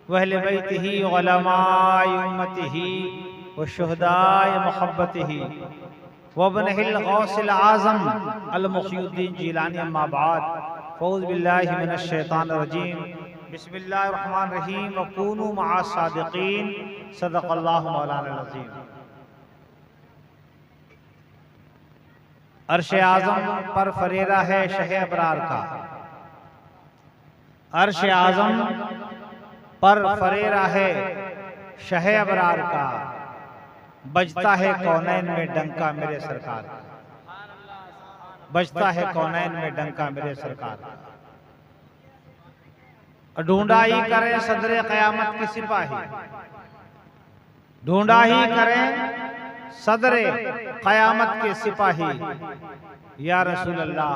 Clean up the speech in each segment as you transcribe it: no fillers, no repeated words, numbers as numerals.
व अहले बैतिही व उलमाए उम्मतिही व शुहदाए मुहब्बतिही व इब्निहिल गौसिल आज़म अल मुखियुद्दीन जिलानी अम्मा बाद फ़ऊज़ु बिल्लाहि मिनश शैतानिर रजीम बिस्मिल्लाहिर रहमानिर रहीम व कूनू मअस सादिक़ीन सदक़ल्लाहु मौलाना अज़ीम। अर्श आज़म पर फरेरा है शह अबरार का, अर्श आज़म पर फरेरा है शह अबरार का, बजता है कौनैन में डंका मेरे सरकार, बजता है कौनैन में डंका मेरे सरकार। ढूंढा ही करें सदरे क़यामत के सिपाही, ढूंढा ही करें सदरे क़यामत के सिपाही। या रसूल अल्लाह,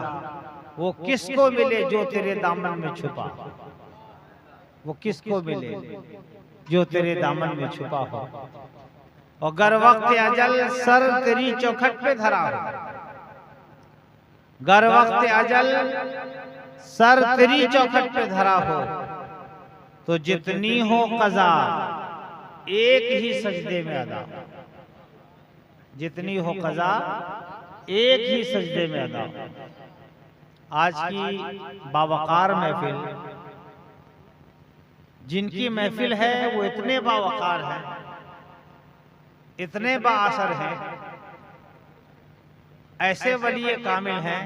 वो किसको मिले जो तेरे दामन में छुपा, वो किसको मिले जो तेरे दामन में छुपा हो। और गर वक्त अजल सर तेरी चौखट पे धरा हो, गर वक्त अजल सर तेरी चौखट पे धरा हो, तो जितनी हो कज़ा एक ही सजदे में अदा, जितनी हो कज़ा एक ही सजदे में अदा। आज की बावकार महफिल, जिनकी महफिल है वो इतने बावकार हैं, इतने बाअसर हैं, ऐसे वली कामिल हैं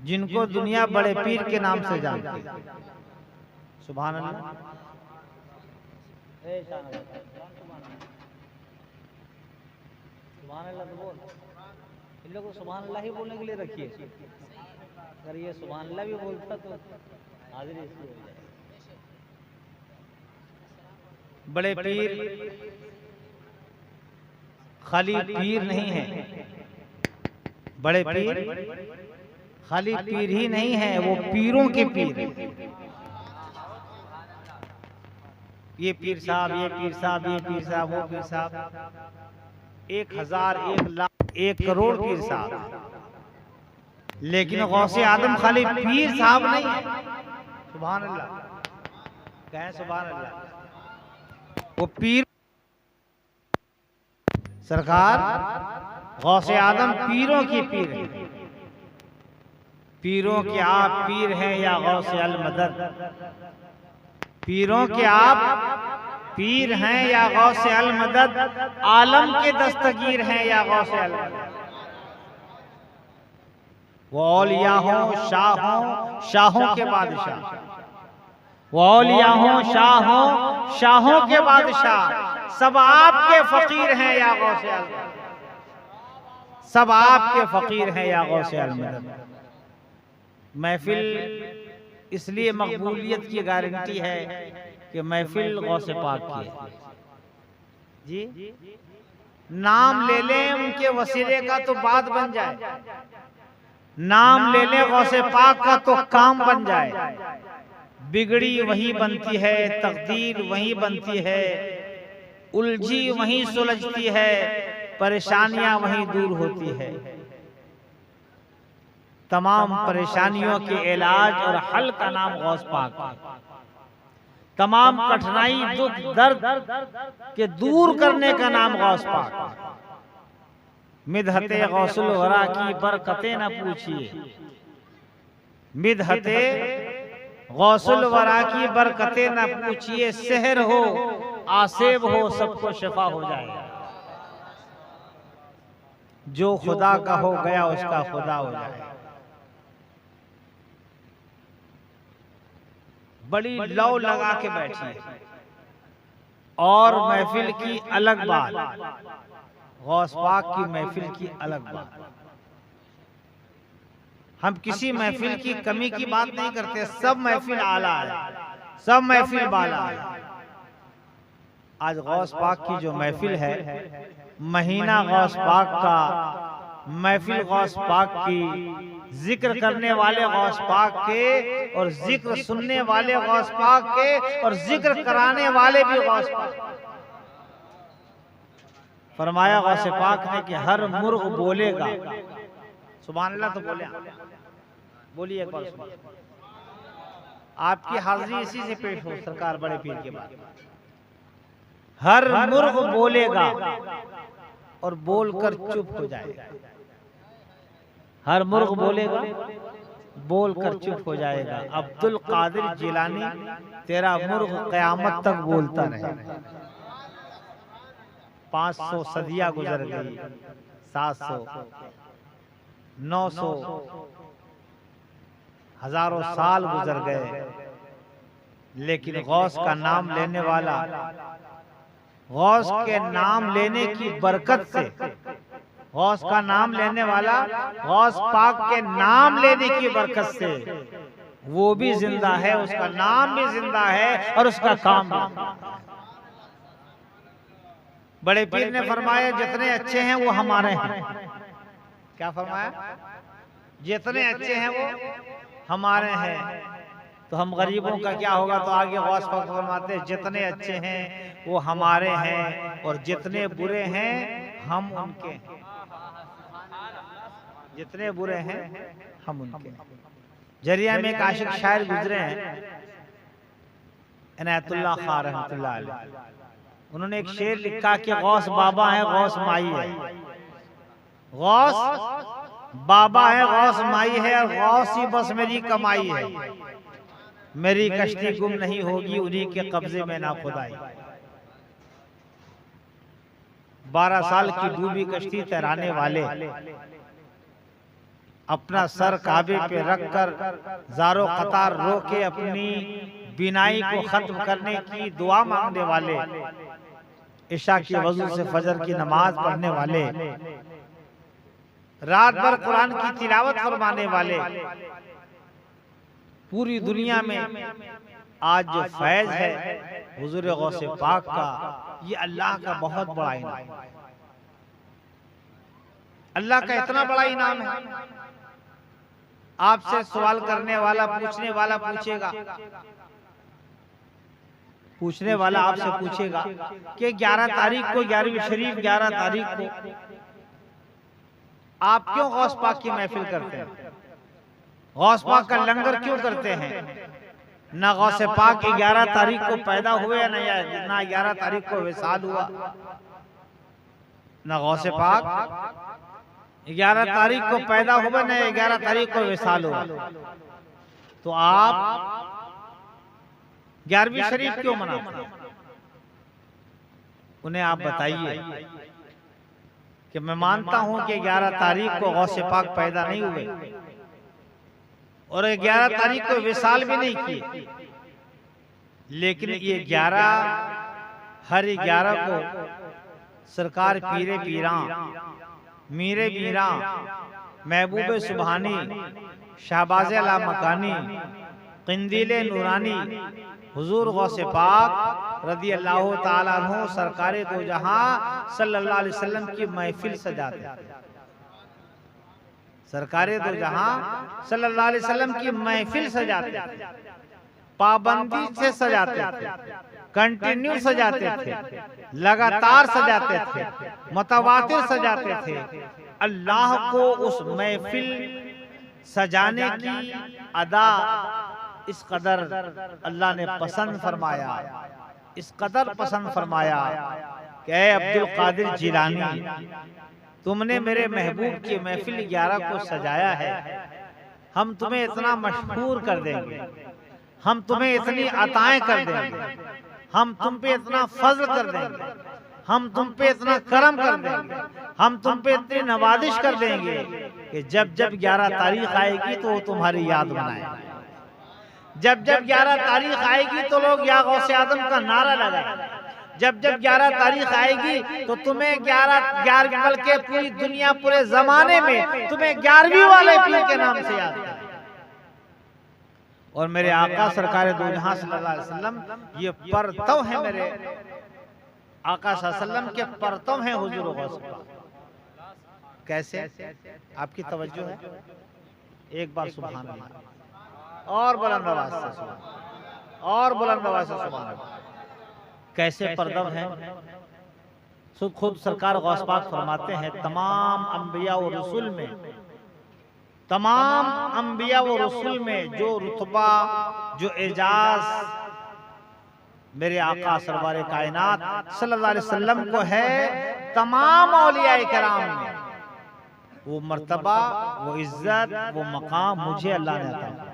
जिनको दुनिया बड़े पीर के नाम से जानती है। सुभान अल्लाह। सुभान अल्लाह तो बोल, इन लोगों को सुभान अल्लाह ही बोलने के लिए रखिए। अगर ये सुभान अल्लाह भी बोलता तो हाजिर इसकी हो जाए। बड़े पीर खाली पीर नहीं है, बड़े पीर खाली पीर ही नहीं है, वो पीरों के पीर। ये पीर साहब, ये पीर साहब, ये पीर साहब, वो पीर साहब, 1000, 1 लाख, 1 करोड़ पीर साहब, लेकिन गौसे आदम खाली पीर साहब नहीं है। सुभान अल्लाह कहें, सुभान अल्लाह। वो पीर सरकार गौसे आदम पीरों की पीर है। पीरों के आप पीर हैं या गौसे अल मदद, पीरों के आप पीर हैं या गौसे अल मदद, आलम के दस्तगीर हैं या गौसे अल मदद। वो औलिया हों शाह हों, शाहों के बादशाह, वो औलिया हों शाह हों, शाहों के बादशाह, सब आपके फकीर हैं या गौसे अल मदद, सब आपके फकीर हैं या गौसे अल मदद। महफिल इसलिए मकबूलियत की गारंटी है कि महफिल गौसे पाक की है। जी नाम ले लें उनके वसीले का तो बात बन जाए, नाम ले लें गौसे पाक का तो काम बन जाए। बिगड़ी वही बनती है, तकदीर वही बनती है, उलझी वही सुलझती है, परेशानियां वही दूर होती है। तमाम परेशानियों के इलाज और हल का नाम गौस पाक है। तमाम कठिनाई दुख दर्द के दूर करने का नाम गौस पाक है। मिदहते गौसुल वरा की बरकतें न पूछिए, मिदहते गौसुल वरा की बरकतें न पूछिए, सहर हो आसेब हो सबको शिफा हो जाएगा। जो खुदा का हो गया उसका खुदा हो जाएगा। बड़ी लौ लगा के बैठी और महफिल की अलग बात, गौस पाक की महफिल की अलग बात। हम किसी महफिल की कमी की बात नहीं करते, सब महफिल आला है, सब महफिल बाला है। आज गौस पाक की जो महफिल है, महीना गौस पाक का, महफिल गौस पाक की, जिक्र करने वाले गौस पाक के और जिक्र सुनने वाले गौस पाक के और जिक्र कराने वाले भी गौस पाक। फरमाया गौसे पाक ने कि हर मुर्ग बोलेगा सुभान अल्लाह, तो बोले बोलिए एक बार। आपकी हाजिरी इसी से पेश हो सरकार बड़े पीर के बाद। हर मुर्ग बोलेगा और बोलकर चुप हो जाएगा। हर मुर्ग बोलेगा, बोलकर चुप हो जाएगा। अब्दुल कादिर जिलानी तेरा मुर्ग कयामत तक बोलता रहे। 500 सदियां गुजर गई, 700, 900, हजारों साल गुजर गए, लेकिन गौस का नाम लेने वाला, गौस के नाम लेने की बरकत से, गौस का नाम लेने वाला गौस पाक के नाम लेने की बरकत से वो भी जिंदा है, उसका नाम भी जिंदा है और उसका काम भी। बड़े पीर ने फरमाया जितने अच्छे हैं वो हमारे हैं। क्या फरमाया? जितने अच्छे हैं वो हमारे हैं। तो हम गरीबों का क्या होगा? तो आगे गौस पाक फरमाते हैं जितने अच्छे हैं वो हमारे हैं और जितने बुरे हैं हम उनके हैं। जितने बुरे हैं हम उनके। जरिया में एक आशिक शायर गुजरे हैं, इनायतुल्लाह खां रहमतुल्लाह अलैह। उन्होंने एक शेर लिखा कि गौस बाबा है, गौस माई है। गौस बाबा है, गौस माई है और गौस ही बस मेरी कमाई है। मेरी कश्ती गुम नहीं होगी उन्हीं के कब्जे में ना खुदाई। 12 साल की डूबी कश्ती तैराने वाले अपना सर काबे पे रखकर जारो कतार रो के अपनी बिनाई को खत्म करने की दुआ मांगने वाले, इशा की वजू से फजर की नमाज पढ़ने वाले, रात भर कुरान की तिलावत फरमाने वाले, पूरी दुनिया में आज जो फैज है हुजूर गौसे पाक का, ये अल्लाह का बहुत बड़ा इनाम है। अल्लाह का इतना बड़ा इनाम है। आपसे सवाल करने वाला, पूछने वाला पूछेगा, पूछने वाला आपसे पूछेगा कि 11 तारीख को 11वीं शरीफ 11 तारीख को आप क्यों गौस पाक की महफिल करते हैं? गौस पाक का लंगर क्यों करते हैं? ना गौसे पाक 11 तारीख को पैदा हुए ना 11 तारीख को विसाल हुआ। ना गौसे पाक 11 तारीख को पैदा हुआ ना 11 तारीख को विसाल हुआ। तो आप 11वीं शरीफ क्यों मनाते हैं? उन्हें आप बताइए कि मैं मानता हूं कि 11 तारीख को गौसे पाक पैदा नहीं हुए और 11 तारीख को विसाल भी नहीं किए, लेकिन ये 11 हर 11 को सरकार पीरे पीरा, मीरे मीरा, महबूब सुबहानी, शहबाज़ अला मकानी, क़िंदीले नूरानी, हुजूर गौसे पाक रज़ी अल्लाह ताला अन्हु सरकारे दो जहां सल्लल्लाहु अलैहि वसल्लम की महफिल सजाते थे। सरकारे दो जहां सल्लल्लाहु अलैहि वसल्लम की महफिल सजाते थे, पाबंदी से सजाते थे, कंटिन्यू सजाते थे, लगातार सजाते थे, मुतवातिर सजाते थे। अल्लाह को उस महफिल सजाने की अदा इस कदर अल्लाह ने पसंद फरमाया, इस कदर पसंद फरमाया कि ऐ अब्दुल कादिर जिलानी, तुमने मेरे महबूब की महफिल 11 को सजाया है, हम तुम्हें इतना मशहूर कर देंगे, हम तुम्हें इतनी अताएं कर देंगे, हम तुम पे इतना फजल कर देंगे, हम तुम पे इतना करम कर देंगे, हम तुम पे इतनी नवाजिश कर देंगे कि जब जब 11 तारीख आएगी तो वो तुम्हारी याद बनाएगा। जब जब 11 तारीख आएगी तो लोग या गौसे आदम का नारा लगाएंगे। जब जब 11 तारीख आएगी तो तुम्हें 11 बल्कि पूरी दुनिया पूरे जमाने में तुम्हें 11वीं वाले पीर के नाम से याद करें। और मेरे आका सरकार दो जहां सल्लल्लाहु अलैहि वसल्लम ये परतव है, मेरे आका सल्लल्लाहु अलैहि वसल्लम के परतव हैं हुजूर गौसे पाक। कैसे? आपकी तवज्जो है? एक बार सुभान अल्लाह और बुलंद आवाज से सुभान, और बुलंद आवाज से सुभान। कैसे परदव है? खुद सरकार गौस पाक फरमाते हैं तमाम अंबिया और रसूल में, तमाम अंबिया व रसूल में जो रुतबा जो एजाज मेरे आका सरवार कायनात सल्लल्लाहु अलैहि वसल्लम को है, तमाम औलिया किराम में वो मर्तबा, वो इज्जत, वो मकाम मुझे अल्लाह ने अता किया।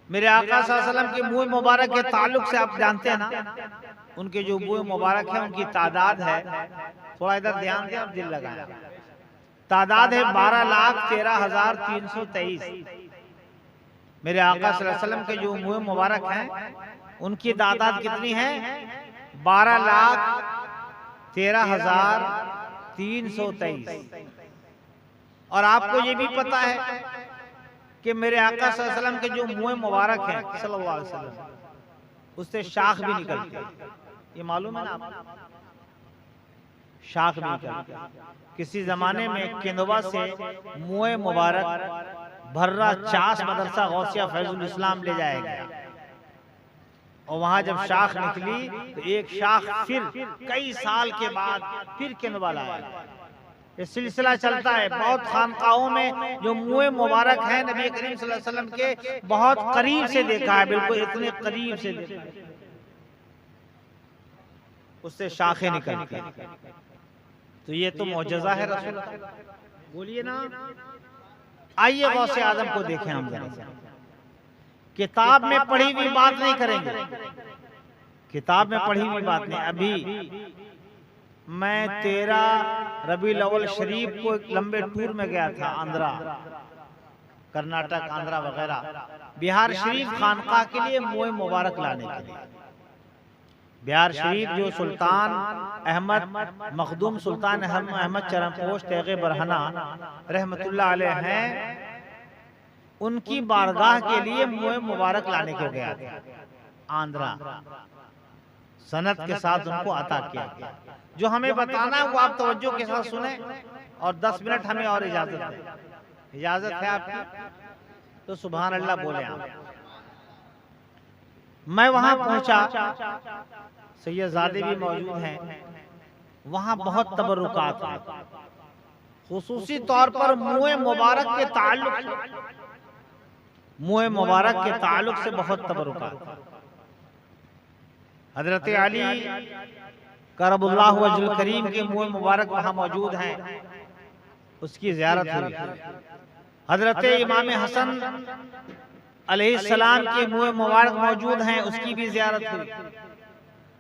मेरे आका सल्लल्लाहु अलैहि वसल्लम के मुंह मुबारक के ताल्लुक से आप जानते हैं ना, उनके जो मुंह मुबारक है उनकी तादाद है, थोड़ा इधर ध्यान दें और दिल लगाएं, तादाद है 12,13,323। मेरे आका सल्लल्लाहु अलैहि वसल्लम के जो मुंह मुबारक हैं उनकी तादाद कितनी है? 12,13,323। और आपको ये भी पता है कि मेरे आका सल्लल्लाहु अलैहि वसल्लम के जो मुंह मुबारक हैं सल्लल्लाहु अलैहि वसल्लम, उससे शाख भी निकलती है। ये मालूम है ना आपको? शाख भी निकलती है। किसी जमाने में केंदुआ से मुंह मुबारक भर्रा चास मदरसा गौसिया फैजुल इस्लाम ले जाया गया, और वहां जब शाख निकली तो एक शाख फिर कई साल के बाद फिर केंदुआ लाया। ये सिलसिला चलता है। बहुत खानकाहों में जो मुंह मुबारक है नबी करीम सल्लल्लाहु अलैहि वसल्लम के बहुत करीब से देखा है, बिल्कुल इतने करीब से देखा है, उससे शाखें निकलती हैं। तो ये तो मौजज़ा है रसूल। बोलिए ना। आइए गौसे आजम को देखें हम जरा। किताब में पढ़ी हुई बात नहीं करेंगे, किताब में पढ़ी हुई बात नहीं। अभी मैं 13 रबीउल अव्वल शरीफ को एक लंबे टूर में गया था, आंध्रा, कर्नाटक, आंध्रा वगैरह, बिहार शरीफ खानका के लिए मुंह मुबारक लाने के लिए। बिहार शरीफ जो सुल्तान अहमद मखदूम सुल्तान अहमद चरमपोश तेगे बरहना रहमतुल्लाह अलैह हैं, उनकी बारगाह के लिए मुंह मुबारक लाने को गया था आंध्रा। सनत के साथ उनको अता किया गया। जो हमें बताना है वो आप तवज्जो के साथ सुने, और 10 मिनट हमें और इजाजत है। इजाजत है आपकी तो सुभान अल्लाह बोले आप। मैं वहां पहुंचा, सैयदजादे भी मौजूद हैं, वहां बहुत तबरुकात है, खुसूसी तौर पर मुंह मुबारक के ताल्लुक, मुंह मुबारक के ताल्लुक से बहुत तबरुकात। हजरत अली करबुल्लाहु वजहुल करीम के मुंह मुबारक वहां मौजूद हैं, उसकी ज़ियारत हुई। हजरत इमाम हसन अलैहिस्सलाम के मुंह मुबारक मौजूद हैं, उसकी भी ज़ियारत हुई।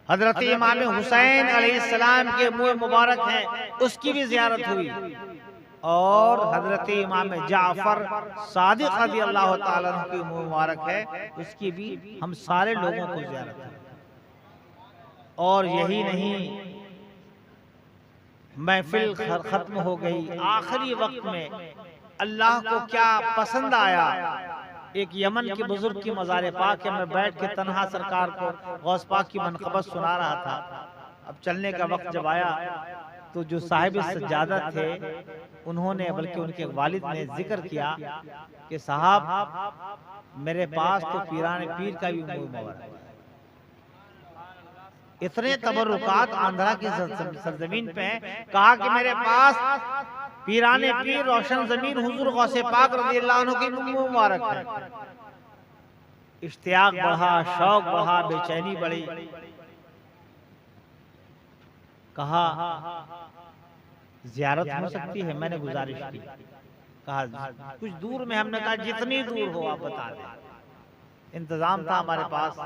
हजरत इमाम हुसैन अलैहिस्सलाम के मुंह मुबारक हैं, उसकी भी ज़ियारत हुई। और हजरत इमाम जाफर सादिक रज़ियल्लाहु ताला अन्हु की मुंह मुबारक है, उसकी भी हम सारे लोगों को ज़ियारत हुई। और यही नहीं, महफिल खत्म हो गई, आखिरी वक्त में अल्लाह को क्या पसंद आया, एक यमन के बुजुर्ग की मज़ार पाक है, मैं बैठ के तन्हा सरकार को गौस पाक की मनक़बत सुना रहा था। अब चलने का वक्त जब आया तो जो साहिब सज्जादा थे उन्होंने, बल्कि उनके वालिद ने जिक्र किया कि साहब मेरे पास तो पीराने पीर का भी मुंह मुबारक है। इतने तबरुकात आंध्रा की सरजमीन पे हैं। कहा कि मेरे पास पीराने पीर रोशन जमीन हुजूर गौसे पाक रज़ियल्लाहु अन्हु की मुंह मुबारक है। इश्तियाक बढ़ा, शौक बढ़ा, बेचैनी बढ़ी। कहा ज़ियारत हो सकती है? मैंने गुजारिश की। कहा कुछ दूर में। हमने कहा जितनी दूर हो आप बता दें। इंतजाम था हमारे पास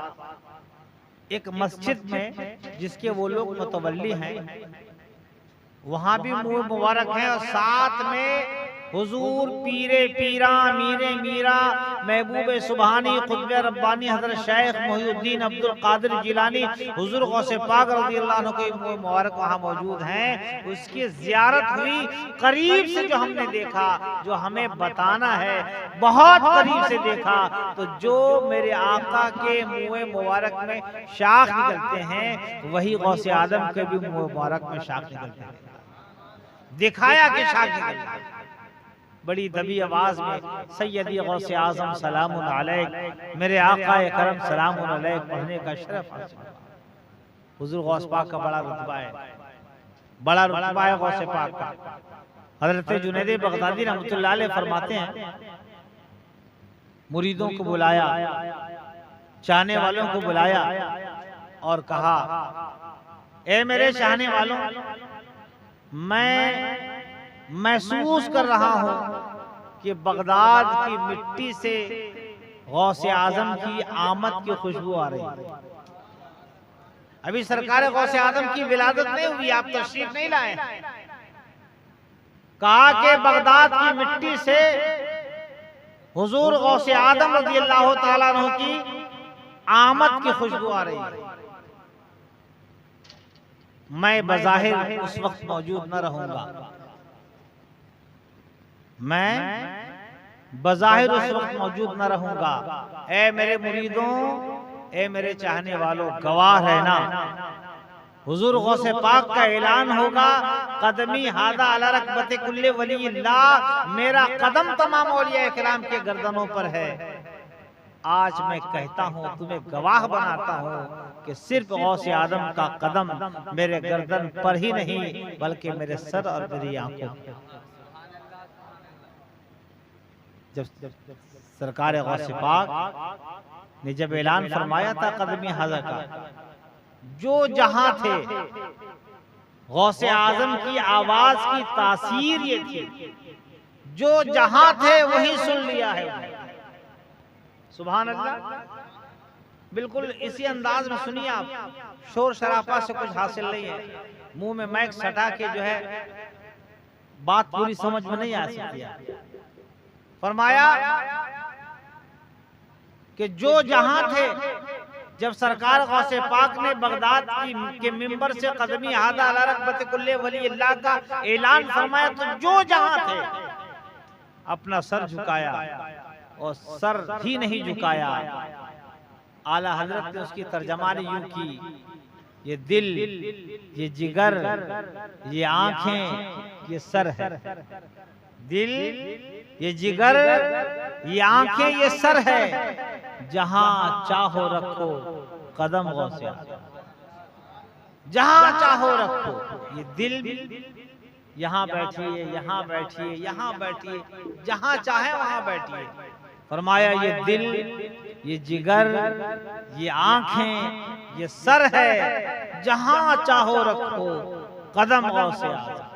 एक मस्जिद में जिसके वो लोग मुतवल्ली हैं, वहां भी मुंह मुबारक है, और साथ में हुजूर पीरे पीरा मीरे मीरा महबूब सुबहानी खुतबे रब्बानी हजरत शेख मोहिउद्दीन अब्दुल कादिर जिलानी हुजूर गौसे पाक रज़ियल्लाहु अन्हु के मुंह मुबारक वहां मौजूद हैं। उसकी ज़ियारत हुई करीब से, जो हमने देखा, जो हमें बताना है, बहुत करीब से देखा। तो जो मेरे आका के मुंह मुबारक में शाख निकलते हैं, वही गौसे आदम के भी मुंह मुबारक में शाख निकलते हैं। दिखाया कि शाख निकलते हैं। बड़ी दबी आवाज में सैयदी गौसे आजम सलामुन अलैक, मेरे आका करम सलामुन अलैक पढ़ने का शरफ हासिल। हुजूर गौस पाक का बड़ा रुतबा है, बड़ा रुतबा है गौसे पाक का। हजरत जुनैद बगदादी रहमतुल्लाह अलैह फरमाते हैं, मुरीदों को बुलाया, चाहने वालों को बुलाया और कहा, ए मेरे चाहने वालों, मैं महसूस कर रहा हूं कि बगदाद की मिट्टी से गौसे आजम की आमद की खुशबू आ रही है। अभी सरकार गौसे आजम की विलादत नहीं हुई, आप तशरीफ नहीं लाए। कहा कि बगदाद की मिट्टी से हुजूर गौसे आजम रज़ियल्लाहु ताला अन्हु की आमद की खुशबू आ रही है। मैं बज़ाहिर उस वक्त मौजूद न रहूंगा, मैं बज़ाहिर उस वक्त मौजूद न रहूंगा। ए मेरे मुरीदों, ए मेरे चाहने वालों, गवाह रहना, हुजूर गौसे पाक का ऐलान होगा, कदमी हादा अला रकबते कुल्ले वलील्लाह, मेरा कदम तमाम औलिया इकराम के गर्दनों पर है। आज मैं कहता हूँ, तुम्हें गवाह बनाता हूँ कि सिर्फ गौसे आदम का कदम मेरे गर्दन पर ही नहीं बल्कि मेरे सर और मेरी आंखों। जब सरकार गौसे पाक ने जब ऐलान फरमाया था कदमी हादा का, जो जहां थे गौसे आजम की आवाज की तासीर ये थी, जो जहां थे वही सुन लिया है। सुभान अल्लाह। बिल्कुल इसी अंदाज में सुनिए आप, शोर शराफा से कुछ हासिल नहीं है, मुंह में माइक सटा के जो है बात पूरी समझ में नहीं आ सकती। फरमाया कि जो जहां थे, जब सरकार गौसे पाक ने बगदाद के मिंबर से कदमी हादा अला रकबते कुल्ले वलील्लाह का ऐलान फरमाया, तो जो जहां थे अपना सर झुकाया, और सर ही नहीं झुकाया। आला हजरत ने उसकी तर्जमानी यूं की, ये दिल, ये जिगर, ये आंखें, ये सर है। दिल, ये जिगर, ये आंखें, ये सर है। जहां चाहो रखो कदम गौसे आजम, जहां चाहो रखो। ये दिल, यहाँ बैठिए, यहाँ बैठिए, यहाँ बैठिए, जहां चाहे वहां बैठिए। फरमाया ये दिल, ये जिगर, ये आंखें, ये सर है, जहां चाहो रखो कदम गौसे आजम।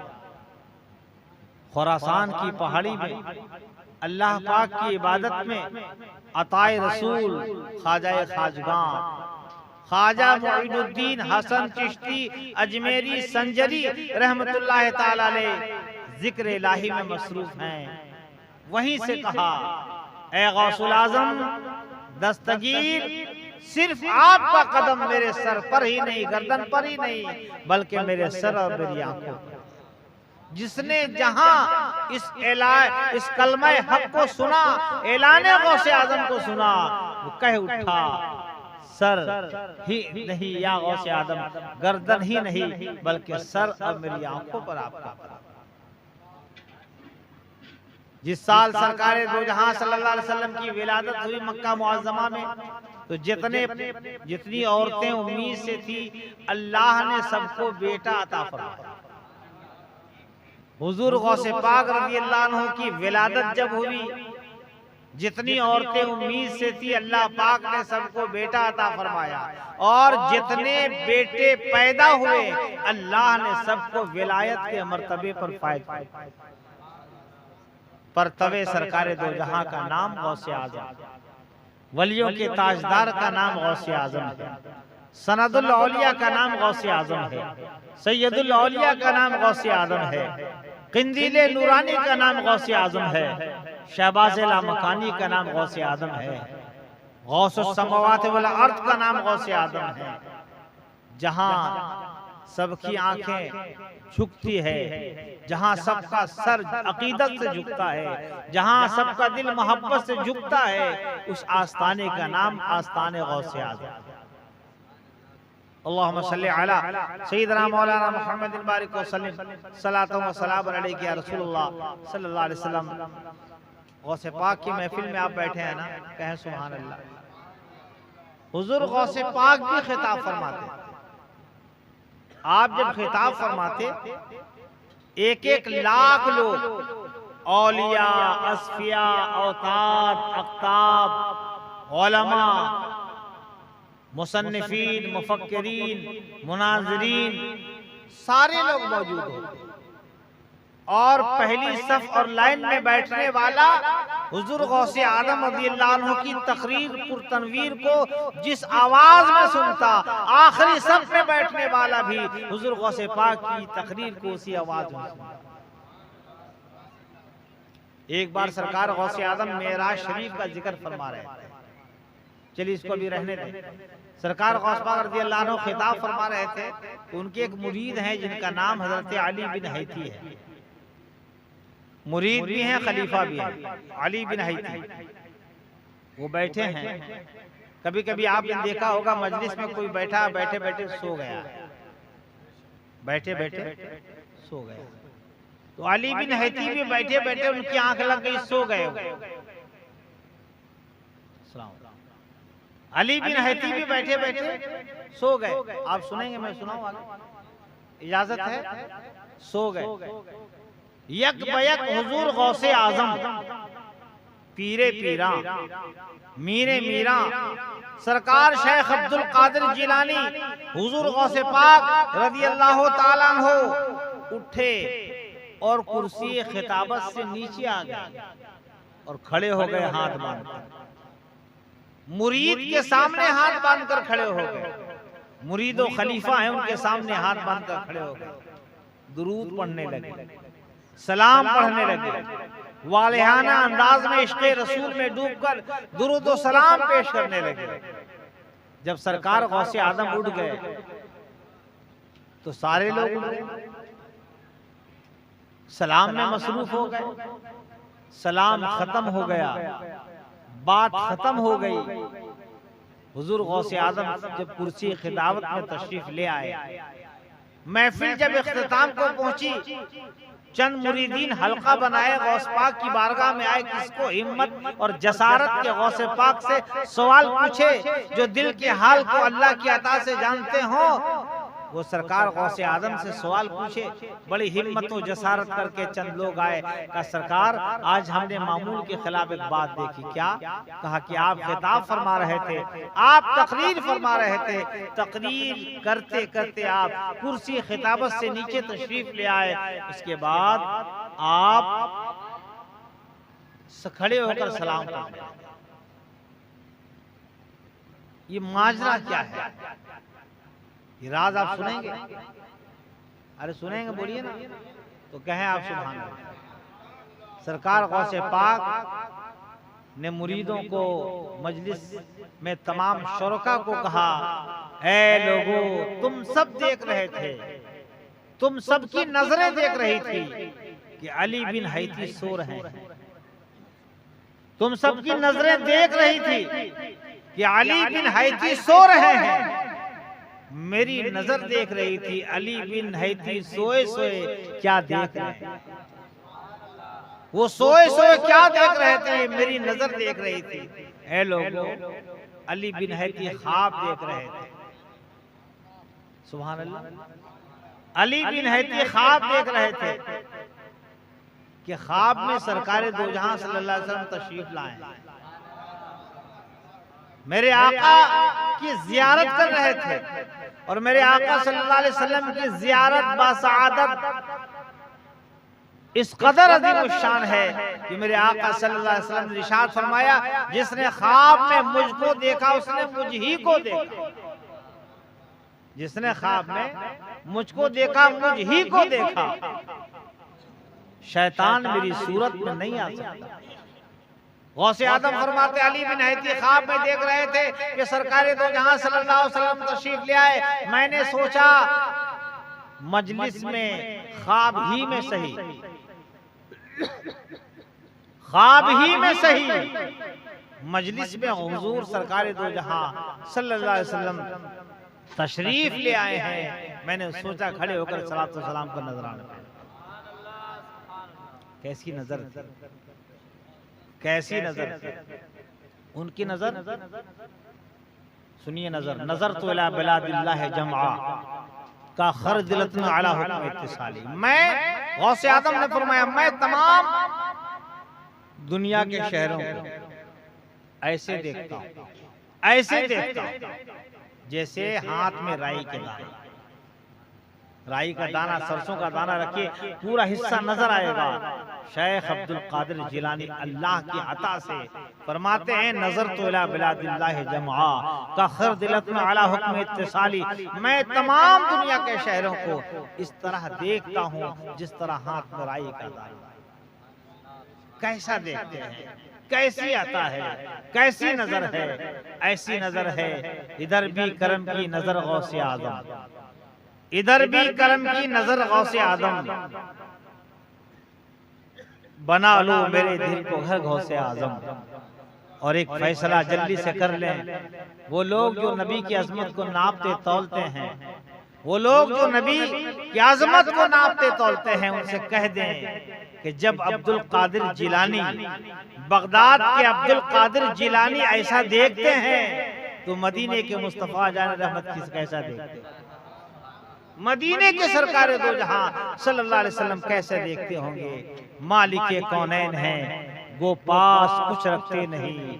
खुरासान की पहाड़ी में अल्लाह पाक की इबादत में अताए रसूल ख्वाजा खाजगां, ख्वाजा मुईनुद्दीन हसन चिश्ती अजमेरी संजरी रहमतुल्लाह ताला अलैह जिक्र इलाही में मसरूफ हैं। वहीं से कहा, ए गौसुल आजम दस्तगीर, सिर्फ आपका कदम मेरे सर पर ही नहीं, गर्दन पर ही नहीं, बल्कि मेरे सर और मेरी आंखों पर। जिसने जहां इस कलमा हक को सुना, ऐलाने गौसे आजम को सुना, वो कह उठा, सर ही नहीं या गौसे आजम, गर्दन ही नहीं बल्कि सर और मेरी आंखों पर आपका। जिस साल सरकार दो जहां सल्लल्लाहु अलैहि वसल्लम की विलादत हुई मक्का मुअज्जमा में, तो जितनी औरतें उम्मीद से थी, अल्लाह ने सबको बेटा अता फरमाया। हुजूर गौसे पाक रज़ियल्लाहु अन्हु की विलादत जब हुई, जितनी औरतें उम्मीद से थी, अल्लाह पाक ने सबको बेटा अता फरमाया। और जितने बेटे पैदा हुए, अल्लाह ने सबको विलायत के मर्तबे पर फायद पर तवे सरकार दो जहां का नाम गौसे आजम, वलियों के ताजदार का नाम गौसे आजम है, सनदुल औलिया का नाम गौसे आजम है, सैयदुल औलिया का नाम गौसे आजम है, किंदीले नूरानी का नाम गौसे आजम है, शहबाज़ लामकानी का नाम गौसे आजम है, गौसुस समावात वल अर्द का नाम गौसे आजम है। जहां सबकी आंखें झुकती है, जहां सबका सर अकीदत से झुकता है, जहां सबका दिल मोहब्बत से झुकता है, उस आस्ताने का नाम आस्ताने गौसे आजम। अल्लाहुम्मा सल्ली अला सय्यिदना मौलाना मुहम्मदिन बारिक वसल्लम सलातो व सलाम अलैका या रसूलुल्लाह सल्लल्लाहु अलैहि वसल्लम। गौसे पाक की महफिल में आप बैठे हैं ना, कहें सुभान अल्लाह। हुजूर गौसे पाक भी खिताब फरमाते, आप जब खिताब फरमाते, एक एक लाख लोग औलिया, असफिया, औताद, अक्ताब, उलमा, मुसन्निफीन, मुफक्किरीन, मुनाज़िरीन, सारे लोग मौजूद होते और पहली सफ और लाइन में बैठने वाला हुजूर गौसे आदम रज़ियल्लाहु अन्हु की तकरीर पुरतनवीर को जिस आवाज में सुनता, आखिरी सफ में बैठने वाला भी हुजूर गौसे पाक की तकरीर को उसी आवाज में सुनता। एक बार सरकार गौसे आदम मेराज शरीफ का जिक्र फरमा रहे थे, चलिए इसको भी रहने दें। सरकार गौस पाक रज़ियल्लाहु अन्हु खिताब फरमा रहे थे, उनके एक मुरीद हैं जिनका नाम हजरत अली बिन हैती है। मुरीद भी हैं, खलीफा भी हैं, अली बिन हैती। वो बैठे हैं, कभी कभी आपने देखा होगा मजलिस में कोई बैठा, बैठे बैठे सो गया, बैठे बैठे सो गया। तो अली बिन हैती भी बैठे बैठे उनकी आंख लग गई, सो गए। अली बिन हैती भी बैठे बैठे सो गए। आप सुनेंगे, मैं सुनाऊंगा, इजाजत है? सो गए। यक बयक हुजूर गौसे आजम, पीरे पीरा, मीरे मीरा, सरकार शेख अब्दुल कादिर जिलानी हुजूर गौसे पाक रज़ियल्लाहु ताला अन्हु उठे और कुर्सी खिताबत से नीचे आ गए और खड़े हो गए हाथ बांधकर। मुरीद के सामने हाथ बांधकर खड़े हो गए। मुरीद और खलीफा हैं, उनके सामने हाथ बांधकर खड़े हो गए। दुरूद पढ़ने लगे, सलाम पढ़ने लगे, वालिहाना अंदाज में इश्क़े रसूल में डूबकर दुरूद और सलाम पेश करने लगे। जब सरकार गौसे आदम उठ गए तो सारे लोग उठ गए, सलाम में मसरूफ हो गए। सलाम खत्म हो गया, बात खत्म हो गई। हुजूर गौसे आदम जब कुर्सी खिलाफत में तशरीफ ले आए, महफिल जब इख्तिताम को पहुंची, चंद मुरीदीन हल्का बनाए गौस पाक की बारगाह में आए। किसको हिम्मत और जसारत के गौसे पाक से सवाल पूछे, जो दिल के हाल को अल्लाह की अता से जानते हो, वो सरकार गौसे आदम से सवाल पूछे। बड़ी हिम्मत और जसारत करके चंद लोग आए, कहा सरकार आज हमने मामूल के खिलाफ एक बात देखी। क्या? कहा कि आप खिताब फरमा रहे थे, आप तकरीर फरमा रहे थे, तकरीर करते करते आप कुर्सी खिताबत से नीचे तशरीफ ले आए, उसके बाद आप खड़े होकर सलाम कर। ये माजरा क्या है? ये राज आप सुनेंगे? अरे सुनेंगे, बोलिए ना, तो कहें आप सुभान अल्लाह। सरकार गौसे पाक ने मुरीदों को, मजलिस में तमाम शुरका को कहा, ऐ लोगों, तुम सब देख रहे थे, तुम सबकी नजरें देख रही थी कि अली बिन हैती सो रहे हैं। तुम सबकी नजरें देख रही थी कि अली बिन हैती सो रहे हैं। मेरी नजर देख रही थी अली बिन हैती सोए सोए क्या देख रहे हैं। वो सोए सोए क्या देख रहे थे, मेरी नजर देख रही थी। ऐ लोगों, अली बिन हैती ख्वाब देख रहे थे। सुभान अल्लाह। अली बिन हैती ख्वाब देख रहे थे कि ख्वाब में सरकार दो जहां सल्लल्लाहु अलैहि वसल्लम तशरीफ लाए, मेरे आका की जियारत कर रहे थे, और मेरे आका सल्लल्लाहु अलैहि वसल्लम की जियारत बासआदत इस कदर अजीम शान है कि मेरे आका सल्लल्लाहु अलैहि वसल्लम ने इरशाद फरमाया, जिसने ख्वाब में मुझको देखा उसने मुझ ही को देखा। जिसने ख्वाब में मुझको देखा मुझ ही को देखा। शैतान मेरी सूरत में नहीं आ सकता। गौसे आदम फरमाते, अली बिन हैती ख्वाब में देख रहे थे कि सरकार दो जहां सल्लल्लाहु अलैहि वसल्लम तशरीफ ले आए। मैंने सोचा मजलिस में ख्वाब ही में सही, ख्वाब ही में सही, मजलिस में हुजूर सरकार दो जहां सल्लल्लाहु अलैहि वसल्लम तशरीफ ले आए हैं। मैंने सोचा खड़े होकर सलातो सलाम का नजराना। कैसी नजर थी, कैसी नजर थी उनकी नजर। सुनिए नजर, नजर तो इला बिलादिल्लाह जमा का खर्ज दिलतन अला हुक्म इत्तिसाली। मैं गौसे आदम ने फरमाया, मैं तमाम दुनिया के शहरों को ऐसे देखता हूं, ऐसे देखता हूं जैसे हाथ में राई के दाने, राई का दाना, सरसों का दाना रखिए, पूरा हिस्सा नजर आएगा। शेख अब्दुल कादिर जिलानी अल्लाह की अता से फरमाते हैं, नजर तो इला बिलादिल्लाह जमा का खर दिलत में अला हुक्म इत्तिसाली, मैं तमाम दुनिया के शहरों को इस तरह देखता हूँ जिस तरह हाथ में राई का दाना। कैसा देखते हैं, कैसी आता है, कैसी नजर है, ऐसी नजर है। इधर भी करम की नजर गौसे आजम, इधर भी करम की नजर गौसे आजम, बना लो मेरे दिल को घर गौसे आजम। और एक फैसला जल्दी से कर लें, वो लोग जो नबी की अजमत को नापते तौलते हैं, वो लोग जो नबी की अजमत को नापते तौलते हैं, उनसे कह दें कि जब अब्दुल कादिर जिलानी, बगदाद के अब्दुल कादिर जिलानी ऐसा देखते हैं तो मदीने के मुस्तफा जान रहमत किस कैसा देखते हैं, मदीने के सरकार दो जहां सल्लल्लाहु अलैहि वसल्लम कैसे देखते होंगे। मालिक कौनैन हैं, वो पास कुछ रखते नहीं,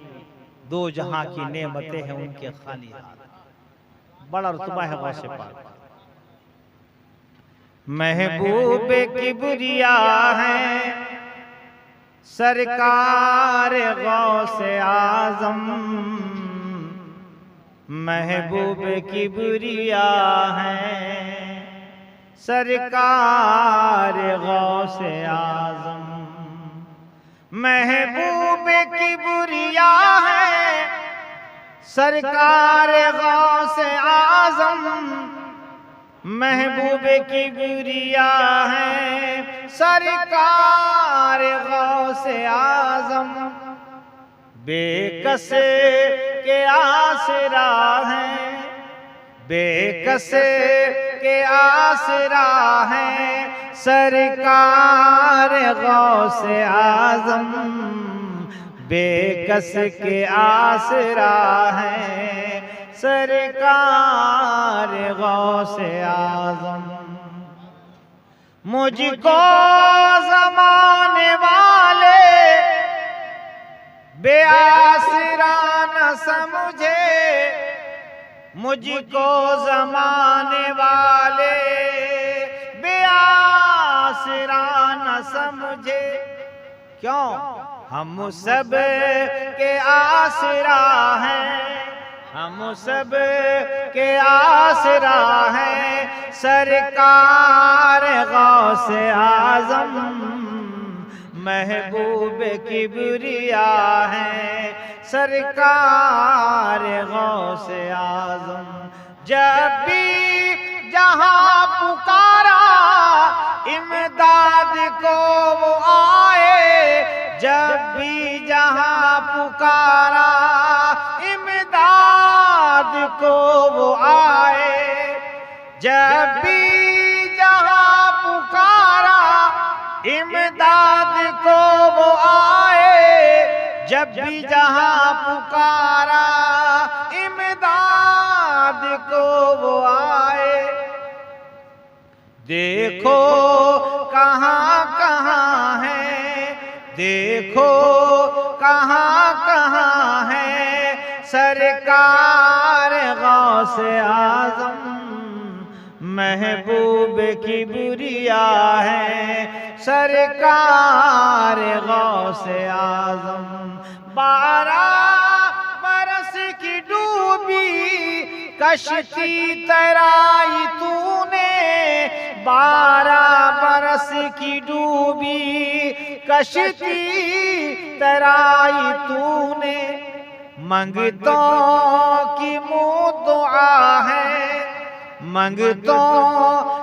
दो जहां की नेमतें हैं उनके खाली हाथ। बड़ा रुतबा है गौसे पाक। महबूब किबरिया है सरकार गौसे आजम, महबूब किबरिया है सरकार गौसे आजम, महबूब किबरिया है सरकार गौसे आजम, महबूब किबरिया है सरकार गौसे आजम, बेकस के आसरा हैं, बेकस के आसरा हैं सरकार गौसे आजम, बेकस के आसरा हैं सरकार गौसे आजम। मुझको ज़माने वाले बेआसरा न समझे, मुझको ज़माने वाले बेआसरा न समझे, क्यों? हम सब के आसरा हैं, हम सब के आसरा हैं सरकार गौसे आजम, महबूब किबरिया है सरकार गौसे आजम। जब भी जहां पुकारा इमदाद को वो आए, जब भी जहां पुकारा इमदाद को वो आए, जब भी जहां पुकारा इमदाद को वो आए, जब भी जहां पुकारा इमदाद को वो आए। देखो कहां कहां है, देखो कहां कहां है सरकार गौसे आजम, महबूब किबरिया है सरकार गौसे आजम। 12 बरस की डूबी कश्ती तैराई तूने, 12 बरस की डूबी कश्ती तैराई तूने, मंगतों की मुँह दुआ है, मंगतों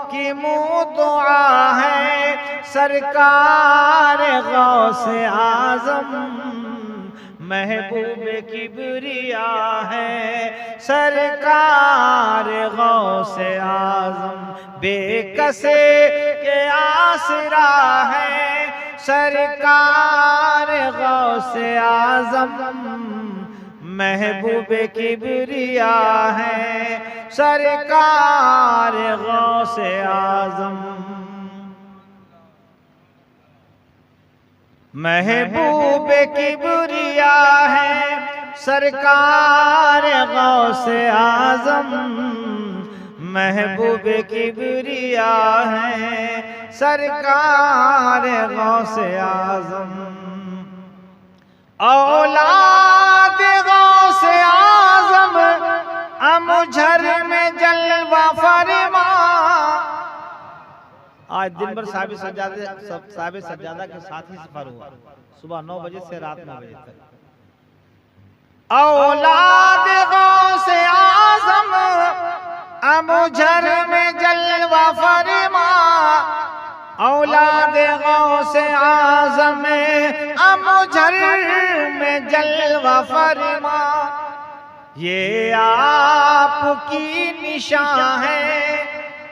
की मुँह दुआ है सरकार गौसे आजम, महबूब किबरिया है सरकार गौसे आजम। बेकसे के आसरा है सरकार गौसे आजम, महबूब किबरिया है सरकार गौसे आजम। महबूब किबरिया है सरकार गौसे आजम, महबूब किबरिया है सरकार गौसे आजम। औलाद गौसे आजम अमुझर में जलवा फरमा। आज दिन भर साहिब सज्जादा के साथ ही सफर हुआ, सुबह 9 बजे से रात 9 बजे तक। औलाद गौसे आजम अमुझर में जलवा फरमा, औलाद गौसे आजम अमुझर में जलवा फरमा। ये आपकी निशान है,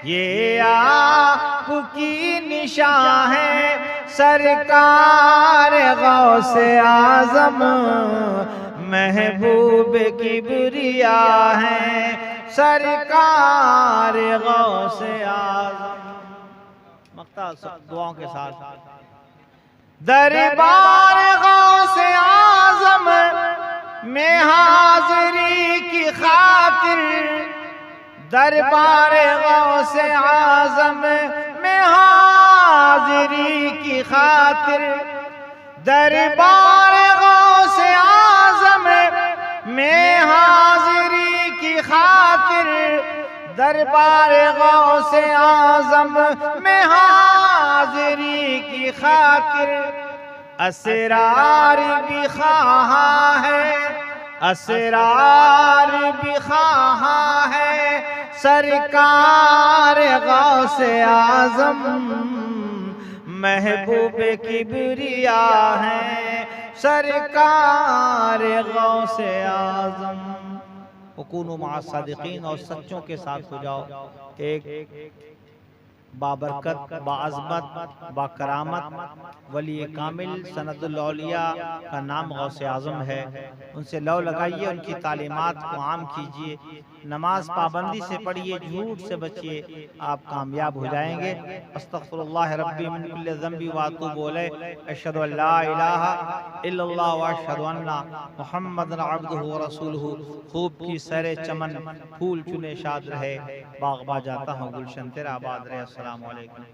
ये आपकी निशान है सरकार गौसे आजम, महबूब किबरिया है सरकार गौसे आजम। मक्ता दुआओं के साथ। दरबार गौसे आजम में हाजिरी की खातिर, दरबार गौसे आजम में हाजिरी की खातिर, दरबार गौसे आजम में हाजिरी की खातिर, दरबार गौसे आजम में हाजिरी की खातिर। असरार भी खाहा है, असरार भी खाहा है सरकार गौसे आजम, महबूब किबरिया है सरकार गौसे आजम। वकूनु मअ सादिकीन, और सच्चों के साथ हो जाओ। एक बाबरकत, बाअज़मत, बाकरामत वली कामिल सनदुल औलिया का नाम गौसे आज़म है। उनसे लौ लगाइए, उनकी तालीमात को आम कीजिए, नमाज पाबंदी से पढ़िए, झूठ से बचिए, आप कामयाब हो जाएंगे। अस्तग़फिरुल्लाह रब्बी मिन कुल्लि ज़ंबि व अतूबु इलैह, अशहदु अल्ला इलाहा इल्लल्लाह व अशहदु अन्ना मुहम्मदन अब्दुहु व रसूलुहु। खूब की सरे चमन, फूल चुने शाद रहे, बाग़ बा जाता हूँ गुलशन तेरा आबाद रहे। अस्सलामु अलैकुम।